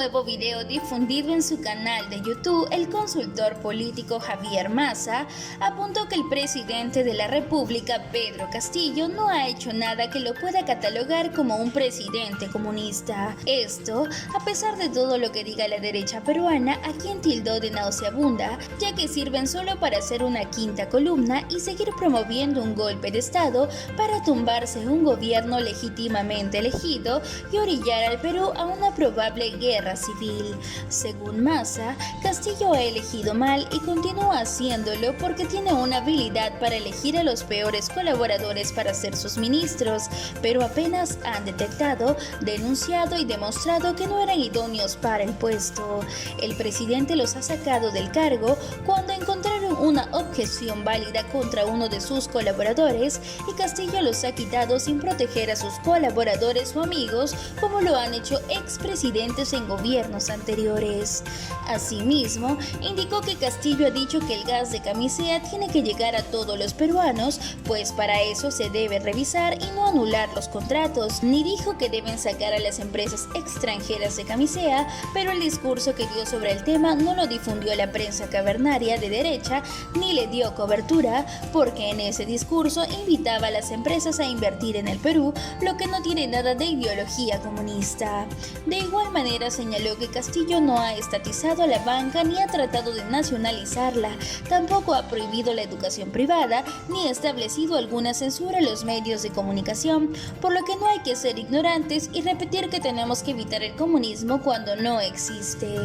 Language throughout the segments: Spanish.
nuevo video difundido en su canal de YouTube, el consultor político Javier Massa apuntó que el presidente de la República, Pedro Castillo, no ha hecho nada que lo pueda catalogar como un presidente comunista. Esto, a pesar de todo lo que diga la derecha peruana, a quien tildó de nauseabunda, ya que sirven solo para hacer una quinta columna y seguir promoviendo un golpe de Estado para tumbarse un gobierno legítimamente elegido y orillar al Perú a una probable guerra civil. Según Massa, Castillo ha elegido mal y continúa haciéndolo porque tiene una habilidad para elegir a los peores colaboradores para ser sus ministros, pero apenas han detectado, denunciado y demostrado que no eran idóneos para el puesto. El presidente los ha sacado del cargo cuando encontraron una objeción válida contra uno de sus colaboradores y Castillo los ha quitado sin proteger a sus colaboradores o amigos, como lo han hecho expresidentes en gobiernos anteriores. Asimismo, indicó que Castillo ha dicho que el gas de camisea tiene que llegar a todos los peruanos, pues para eso se debe revisar y no anular los contratos, ni dijo que deben sacar a las empresas extranjeras de camisea, pero el discurso que dio sobre el tema no lo difundió la prensa cavernaria de derecha ni le dio cobertura, porque en ese discurso invitaba a las empresas a invertir en el Perú, lo que no tiene nada de ideología comunista. De igual manera señaló que Castillo no ha estatizado a la banca ni ha tratado de nacionalizarla, tampoco ha prohibido la educación privada ni ha establecido alguna censura a los medios de comunicación, por lo que no hay que ser ignorantes y repetir que tenemos que evitar el comunismo cuando no existe.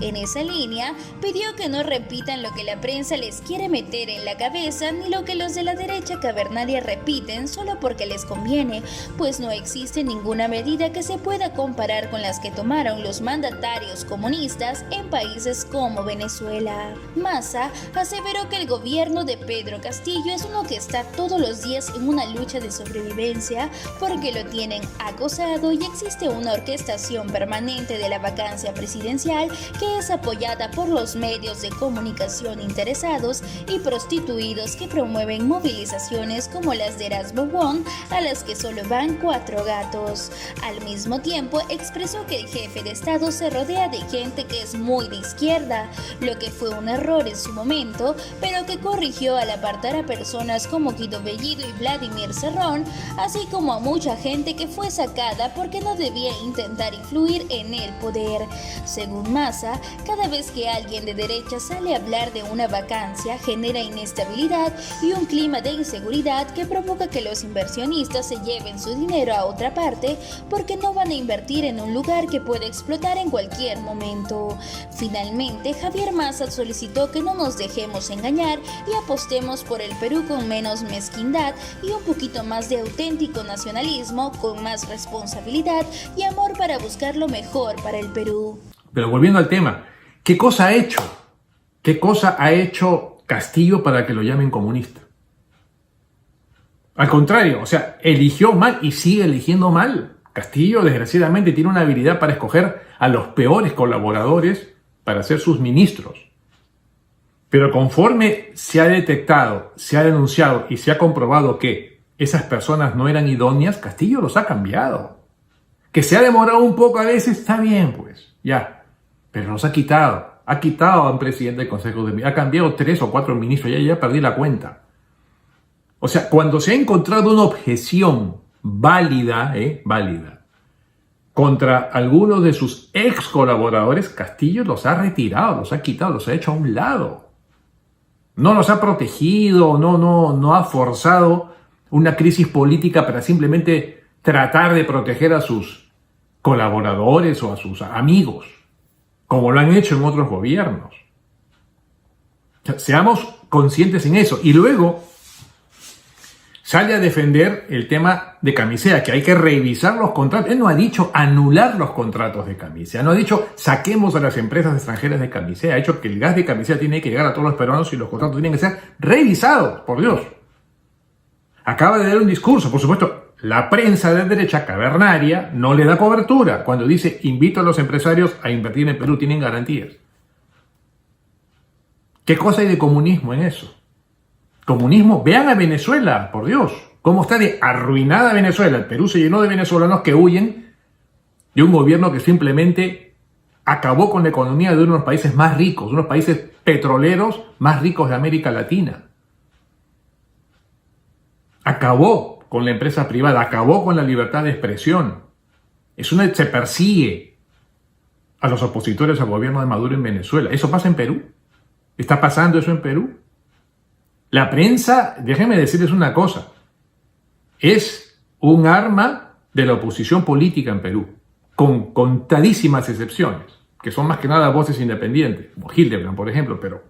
En esa línea, pidió que no repitan lo que la prensa les quiere meter en la cabeza ni lo que los de la derecha cavernaria repiten solo porque les conviene, pues no existe ninguna medida que se pueda comparar con las que tomaron los mandatarios comunistas en países como Venezuela. Massa aseveró que el gobierno de Pedro Castillo es uno que está todos los días en una lucha de sobrevivencia porque lo tienen acosado y existe una orquestación permanente de la vacancia presidencial que es apoyada por los medios de comunicación interesados y prostituidos que promueven movilizaciones como las de Erasmo Wong, a las que solo van 4 gatos. Al mismo tiempo, expresó que el jefe de Estado se rodea de gente que es muy de izquierda, lo que fue un error en su momento, pero que corrigió al apartar a personas como Guido Bellido y Vladimir Cerrón, así como a mucha gente que fue sacada porque no debía intentar influir en el poder. Según Massa, cada vez que alguien de derecha sale a hablar de una vacancia, genera inestabilidad y un clima de inseguridad que provoca que los inversionistas se lleven su dinero a otra parte porque no van a invertir en un lugar que puede explotar en cualquier momento. Finalmente, Javier Massa solicitó que no nos dejemos engañar y apostemos por el Perú con menos mezquindad y un poquito más de auténtico nacionalismo, con más responsabilidad y amor para buscar lo mejor para el Perú. Pero volviendo al tema, ¿qué cosa ha hecho? ¿Qué cosa ha hecho Castillo para que lo llamen comunista? Al contrario, o sea, eligió mal y sigue eligiendo mal. Castillo, desgraciadamente, tiene una habilidad para escoger a los peores colaboradores para ser sus ministros. Pero conforme se ha detectado, se ha denunciado y se ha comprobado que esas personas no eran idóneas, Castillo los ha cambiado. Que se ha demorado un poco a veces, está bien, pues, ya. Pero los ha quitado. Ha quitado a un presidente del Consejo de Ministros. Ha cambiado 3 o 4 ministros, ya perdí la cuenta. O sea, cuando se ha encontrado una objeción válida contra algunos de sus ex colaboradores, Castillo los ha retirado, los ha quitado, los ha hecho a un lado. No los ha protegido, no ha forzado una crisis política para simplemente tratar de proteger a sus colaboradores o a sus amigos, como lo han hecho en otros gobiernos. O sea, seamos conscientes en eso. Y luego sale a defender el tema de camisea, que hay que revisar los contratos. Él no ha dicho anular los contratos de camisea, no ha dicho saquemos a las empresas extranjeras de camisea, ha dicho que el gas de camisea tiene que llegar a todos los peruanos y los contratos tienen que ser revisados, por Dios. Acaba de dar un discurso, por supuesto, la prensa de derecha cavernaria no le da cobertura cuando dice invito a los empresarios a invertir en Perú, tienen garantías. ¿Qué cosa hay de comunismo en eso? Comunismo, vean a Venezuela, por Dios, cómo está de arruinada Venezuela. El Perú se llenó de venezolanos que huyen de un gobierno que simplemente acabó con la economía de uno de los países más ricos, uno de los países petroleros más ricos de América Latina. Acabó con la empresa privada, acabó con la libertad de expresión. Se persigue a los opositores al gobierno de Maduro en Venezuela. ¿Eso pasa en Perú? ¿Está pasando eso en Perú? La prensa, déjenme decirles una cosa, es un arma de la oposición política en Perú, con contadísimas excepciones, que son más que nada voces independientes, como Hildebrand, por ejemplo, pero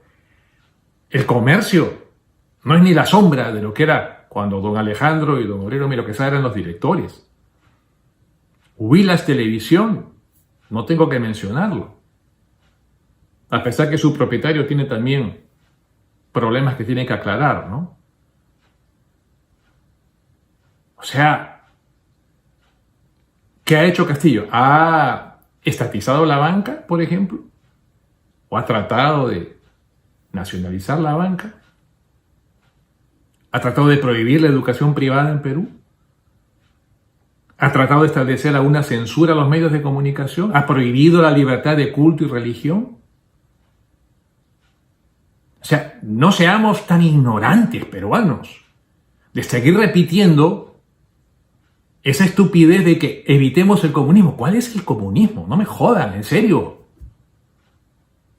el comercio no es ni la sombra de lo que era cuando don Alejandro y don Obrero Miro Quesada eran los directores. Huilas Televisión, no tengo que mencionarlo, a pesar que su propietario tiene también problemas que tiene que aclarar, ¿no? O sea, ¿qué ha hecho Castillo? ¿Ha estatizado la banca, por ejemplo? ¿O ha tratado de nacionalizar la banca? ¿Ha tratado de prohibir la educación privada en Perú? ¿Ha tratado de establecer alguna censura a los medios de comunicación? ¿Ha prohibido la libertad de culto y religión? O sea, no seamos tan ignorantes, peruanos, de seguir repitiendo esa estupidez de que evitemos el comunismo. ¿Cuál es el comunismo? No me jodan, en serio.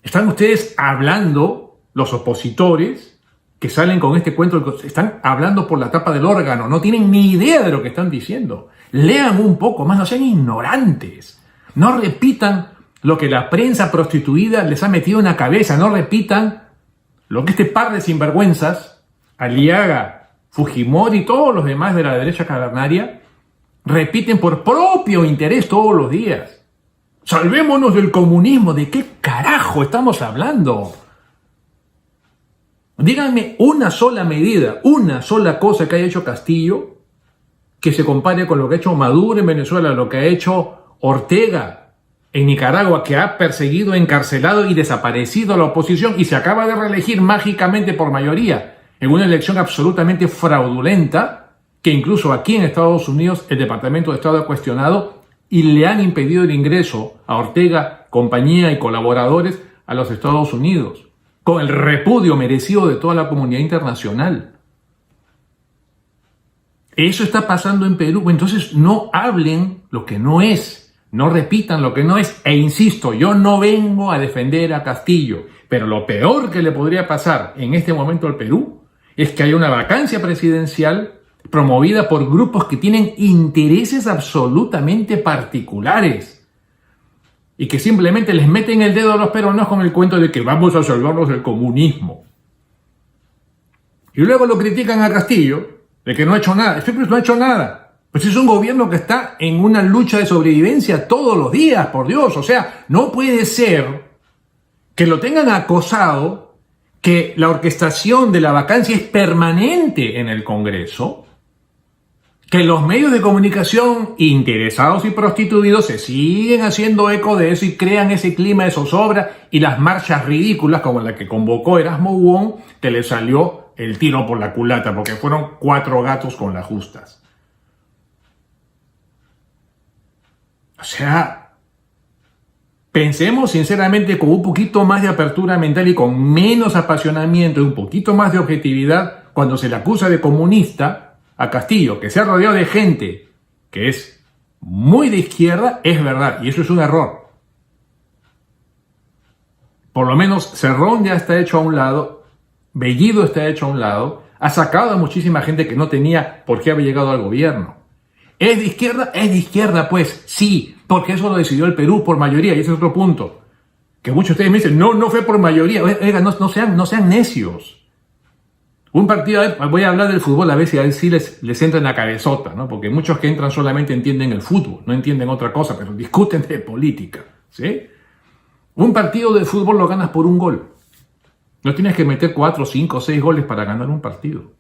Están ustedes hablando, los opositores, que salen con este cuento, están hablando por la tapa del órgano, no tienen ni idea de lo que están diciendo. Lean un poco más, no sean ignorantes. No repitan lo que la prensa prostituida les ha metido en la cabeza, no repitan lo que este par de sinvergüenzas, Aliaga, Fujimori y todos los demás de la derecha cavernaria, repiten por propio interés todos los días. Salvémonos del comunismo. ¿De qué carajo estamos hablando? Díganme una sola medida, una sola cosa que haya hecho Castillo que se compare con lo que ha hecho Maduro en Venezuela, lo que ha hecho Ortega en Nicaragua, que ha perseguido, encarcelado y desaparecido a la oposición y se acaba de reelegir mágicamente por mayoría en una elección absolutamente fraudulenta que incluso aquí en Estados Unidos el Departamento de Estado ha cuestionado y le han impedido el ingreso a Ortega, compañía y colaboradores a los Estados Unidos, con el repudio merecido de toda la comunidad internacional. Eso está pasando en Perú. Entonces no hablen lo que no es. No repitan lo que no es, e insisto, yo no vengo a defender a Castillo, pero lo peor que le podría pasar en este momento al Perú es que haya una vacancia presidencial promovida por grupos que tienen intereses absolutamente particulares y que simplemente les meten el dedo a los peruanos con el cuento de que vamos a salvarnos del comunismo. Y luego lo critican a Castillo de que no ha hecho nada. Este no ha hecho nada. Pues es un gobierno que está en una lucha de sobrevivencia todos los días, por Dios. O sea, no puede ser que lo tengan acosado, que la orquestación de la vacancia es permanente en el Congreso, que los medios de comunicación interesados y prostituidos se siguen haciendo eco de eso y crean ese clima de zozobra y las marchas ridículas como la que convocó Erasmo Wong, que le salió el tiro por la culata porque fueron 4 gatos con las justas. O sea, pensemos sinceramente con un poquito más de apertura mental y con menos apasionamiento y un poquito más de objetividad cuando se le acusa de comunista a Castillo, que se ha rodeado de gente que es muy de izquierda, es verdad, y eso es un error. Por lo menos Cerrón ya está hecho a un lado, Bellido está hecho a un lado, ha sacado a muchísima gente que no tenía por qué haber llegado al gobierno. ¿Es de izquierda? Es de izquierda, pues, sí, porque eso lo decidió el Perú por mayoría, y ese es otro punto. Que muchos de ustedes me dicen, no fue por mayoría. Oiga, no sean necios. Un partido, voy a hablar del fútbol a ver si les entra en la cabezota, ¿no? Porque muchos que entran solamente entienden el fútbol, no entienden otra cosa, pero discuten de política, ¿sí? Un partido de fútbol lo ganas por un gol. No tienes que meter 4, 5, 6 goles para ganar un partido.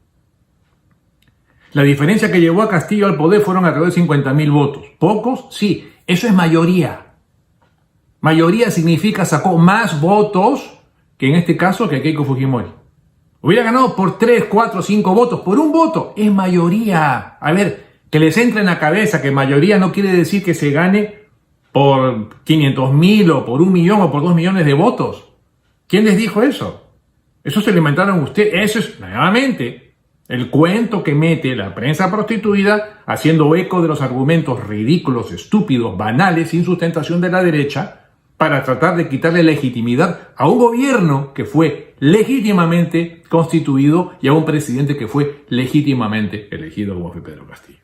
La diferencia que llevó a Castillo al poder fueron alrededor de 50.000 votos. ¿Pocos? Sí, eso es mayoría. Mayoría significa sacó más votos que en este caso que Keiko Fujimori. Hubiera ganado por 3, 4, 5 votos, por un voto. Es mayoría. A ver, que les entre en la cabeza que mayoría no quiere decir que se gane por 500.000 o por 1.000.000 o por 2 millones de votos. ¿Quién les dijo eso? Eso se lo inventaron ustedes. Eso es, nuevamente, el cuento que mete la prensa prostituida haciendo eco de los argumentos ridículos, estúpidos, banales, sin sustentación de la derecha, para tratar de quitarle legitimidad a un gobierno que fue legítimamente constituido y a un presidente que fue legítimamente elegido, como fue Pedro Castillo.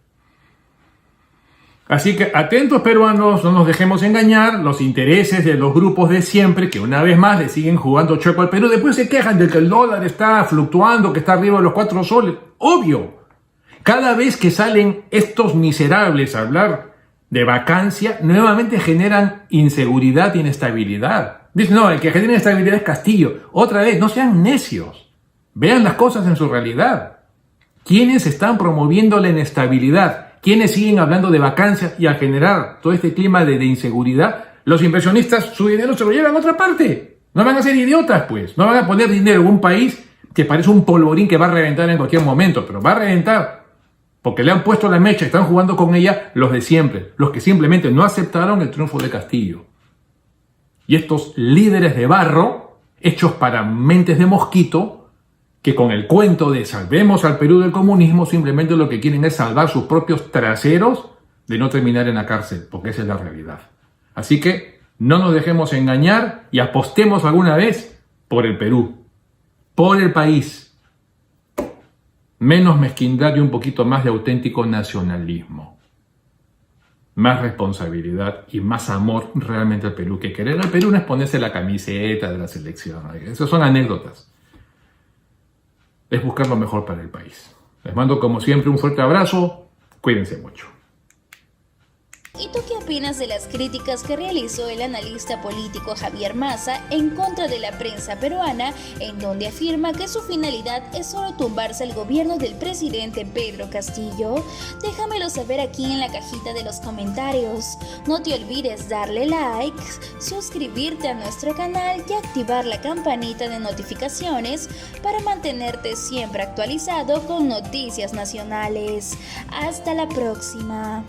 Así que atentos peruanos, no nos dejemos engañar, los intereses de los grupos de siempre, que una vez más le siguen jugando chueco al Perú, después se quejan de que el dólar está fluctuando, que está arriba de los 4 soles. Obvio, cada vez que salen estos miserables a hablar de vacancia, nuevamente generan inseguridad e inestabilidad. Dicen, no, el que genera inestabilidad es Castillo. Otra vez, no sean necios, vean las cosas en su realidad. ¿Quiénes están promoviendo la inestabilidad? ¿Quiénes siguen hablando de vacancias y al generar todo este clima de inseguridad? Los inversionistas su dinero se lo llevan a otra parte. No van a ser idiotas, pues. No van a poner dinero en un país que parece un polvorín que va a reventar en cualquier momento, pero va a reventar porque le han puesto la mecha, están jugando con ella los de siempre, los que simplemente no aceptaron el triunfo de Castillo. Y estos líderes de barro, hechos para mentes de mosquito, que con el cuento de salvemos al Perú del comunismo, simplemente lo que quieren es salvar sus propios traseros de no terminar en la cárcel, porque esa es la realidad. Así que no nos dejemos engañar y apostemos alguna vez por el Perú, por el país. Menos mezquindad y un poquito más de auténtico nacionalismo. Más responsabilidad y más amor realmente al Perú. Que querer al Perú no es ponerse la camiseta de la selección. Esas son anécdotas. Es buscar lo mejor para el país. Les mando como siempre un fuerte abrazo. Cuídense mucho. ¿Y tú qué opinas de las críticas que realizó el analista político Javier Massa en contra de la prensa peruana, en donde afirma que su finalidad es solo tumbarse el gobierno del presidente Pedro Castillo? Déjamelo saber aquí en la cajita de los comentarios. No te olvides darle like, suscribirte a nuestro canal y activar la campanita de notificaciones para mantenerte siempre actualizado con noticias nacionales. Hasta la próxima.